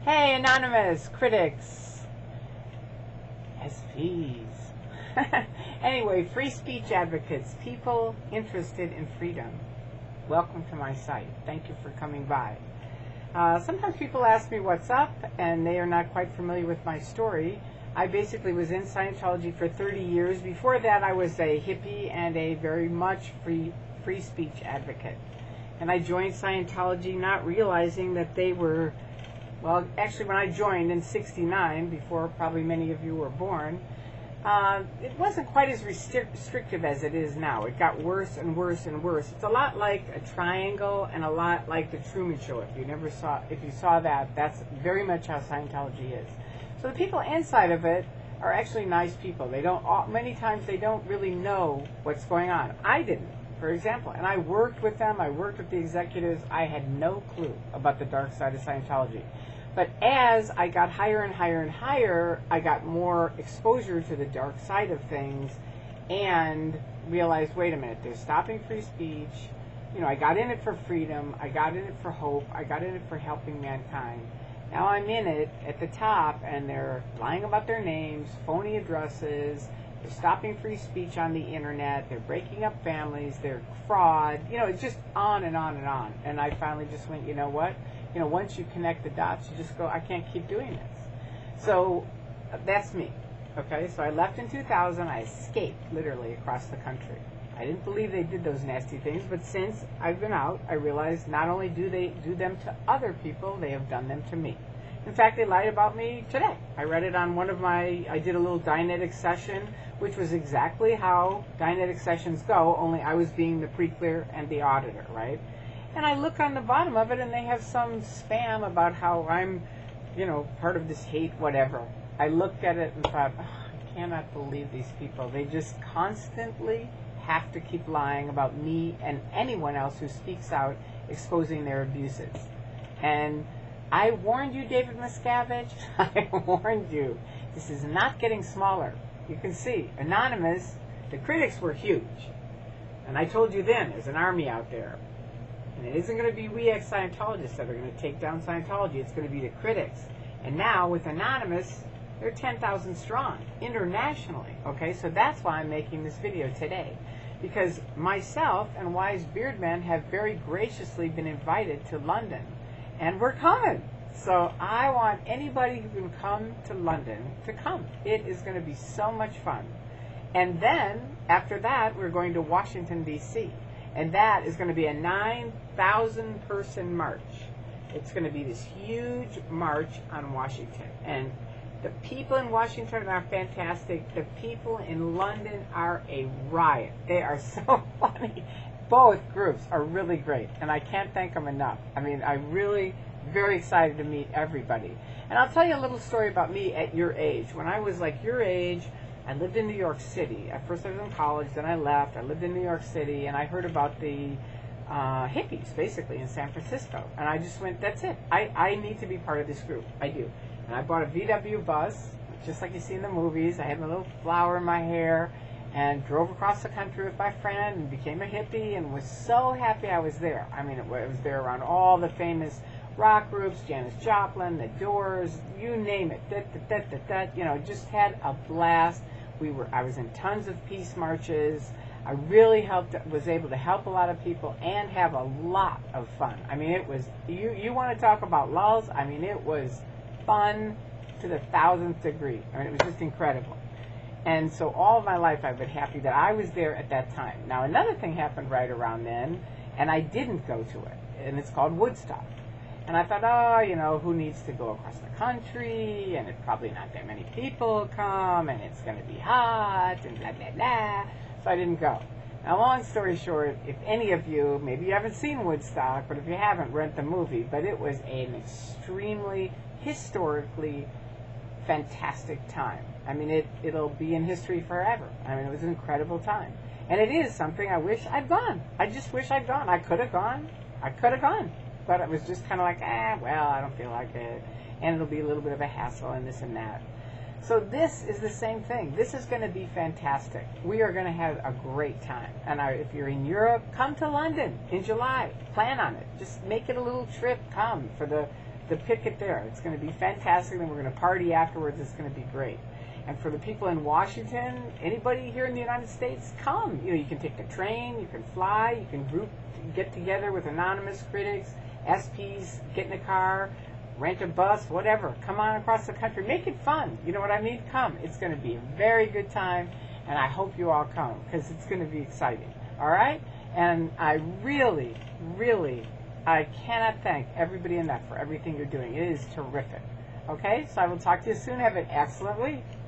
Hey, Anonymous Critics, SPs. Anyway, free speech advocates, people interested in freedom. Welcome to my site. Thank you for coming by. Sometimes people ask me what's up, and they are not quite familiar with my story. I basically was in Scientology for 30 years. Before that, I was a hippie and a very much free speech advocate. And I joined Scientology not realizing that they were, well, actually when I joined in '69, before probably many of you were born, it wasn't quite as restrictive as it is now. It got worse and worse and worse. It's a lot like a triangle and a lot like the Truman Show. If you saw that, that's very much how Scientology is. So the people inside of it are actually nice people. Many times they don't really know what's going on. I didn't, for example, and I worked with them. I worked with the executives. I had no clue about the dark side of Scientology. But as I got higher and higher and higher, I got more exposure to the dark side of things and realized, wait a minute, they're stopping free speech. You know, I got in it for freedom. I got in it for hope. I got in it for helping mankind. Now I'm in it at the top, and they're lying about their names, phony addresses, they're stopping free speech on the internet, they're breaking up families, they're fraud, it's just on and on and on. And I finally just went, you know what? Once you connect the dots, you just go, I can't keep doing this. So that's me, okay? So I left in 2000, I escaped literally across the country. I didn't believe they did those nasty things, but since I've been out, I realized not only do they do them to other people, they have done them to me. In fact, they lied about me today. I read it on I did a little Dianetic session, which was exactly how Dianetic sessions go, only I was being the pre-clear and the auditor, right? And I look on the bottom of it, and they have some spam about how I'm, part of this hate, whatever. I looked at it and thought, I cannot believe these people. They just constantly have to keep lying about me and anyone else who speaks out exposing their abuses. And I warned you, David Miscavige, I warned you. This is not getting smaller. You can see, Anonymous, the critics were huge. And I told you then, there's an army out there. And it isn't going to be we XScientologists that are going to take down Scientology. It's going to be the critics. And now, with Anonymous, they're 10,000 strong, internationally. Okay, so that's why I'm making this video today. Because myself and Wise Beardman have very graciously been invited to London. And we're coming. So I want anybody who can come to London to come. It is going to be so much fun. And then, after that, we're going to Washington, D.C. And that is going to be a 9,000 person march. It's going to be this huge march on Washington. And the people in Washington are fantastic. The people in London are a riot. They are so funny. Both groups are really great, and I can't thank them enough. I mean, I'm really very excited to meet everybody. And I'll tell you a little story about me at your age. When I was like your age, I lived in New York City. At first I was in college, then I left. I lived in New York City, and I heard about the hippies, basically, in San Francisco. And I just went, that's it. I need to be part of this group. I do. And I bought a VW bus, just like you see in the movies. I had my little flower in my hair and drove across the country with my friend and became a hippie and was so happy I was there. I mean, I was there around all the famous rock groups, Janis Joplin, The Doors, you name it. Just had a blast. I was in tons of peace marches. I really was able to help a lot of people and have a lot of fun. I mean, it was, you want to talk about lulls? I mean, it was fun to the 1000th degree. I mean, it was just incredible. And so all of my life I've been happy that I was there at that time. Now, another thing happened right around then, and I didn't go to it, and it's called Woodstock. And I thought, who needs to go across the country, and it's probably not that many people come, and it's going to be hot, and blah, blah, blah. So I didn't go. Now, long story short, if any of you, maybe you haven't seen Woodstock, but if you haven't, rent the movie. But it was an extremely, historically fantastic time. I mean, it'll be in history forever. I mean, it was an incredible time. And it is something I wish I'd gone. I just wish I'd gone. I could have gone. But it was just kind of like, I don't feel like it. And it'll be a little bit of a hassle and this and that. So this is the same thing. This is going to be fantastic. We are going to have a great time. And if you're in Europe, come to London in July. Plan on it. Just make it a little trip. Come for the picket there. It's going to be fantastic, and we're going to party afterwards. It's going to be great. And for the people in Washington, anybody here in the United States, come. You can take the train, you can fly, you can get together with Anonymous Critics, SPs, get in a car, rent a bus, whatever. Come on across the country. Make it fun. You know what I mean? Come. It's going to be a very good time, and I hope you all come because it's going to be exciting. All right? And I really, really, I cannot thank everybody enough for everything you're doing. It is terrific. Okay? So I will talk to you soon. Have an excellent week.